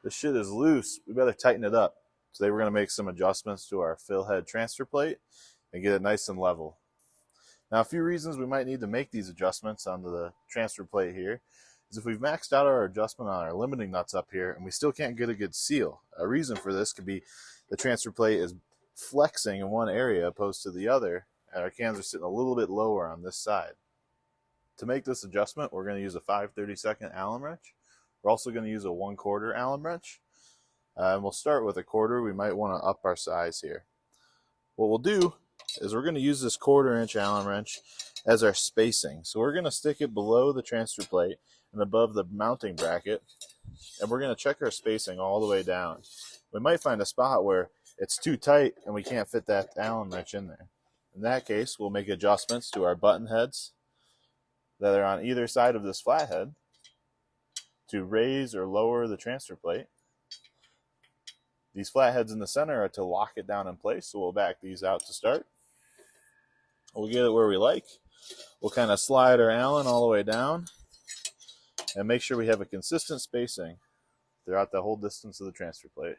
this shit is loose. We better tighten it up. Today we're going to make some adjustments to our fill head transfer plate and get it nice and level. Now, a few reasons we might need to make these adjustments onto the transfer plate here is if we've maxed out our adjustment on our limiting nuts up here and we still can't get a good seal. A reason for this could be the transfer plate is flexing in one area opposed to the other, and our cans are sitting a little bit lower on this side. To make this adjustment, we're going to use a 5/32 Allen wrench. We're also going to use a 1/4 Allen wrench. And we'll start with a 1/4. We might want to up our size here. What we'll do is we're going to use this 1/4-inch Allen wrench as our spacing. So we're going to stick it below the transfer plate and above the mounting bracket, and we're going to check our spacing all the way down. We might find a spot where it's too tight and we can't fit that Allen wrench in there. In that case, we'll make adjustments to our button heads that are on either side of this flathead to raise or lower the transfer plate. These flatheads in the center are to lock it down in place, so we'll back these out to start. We'll get it where we like. We'll kind of slide our Allen all the way down and make sure we have a consistent spacing throughout the whole distance of the transfer plate.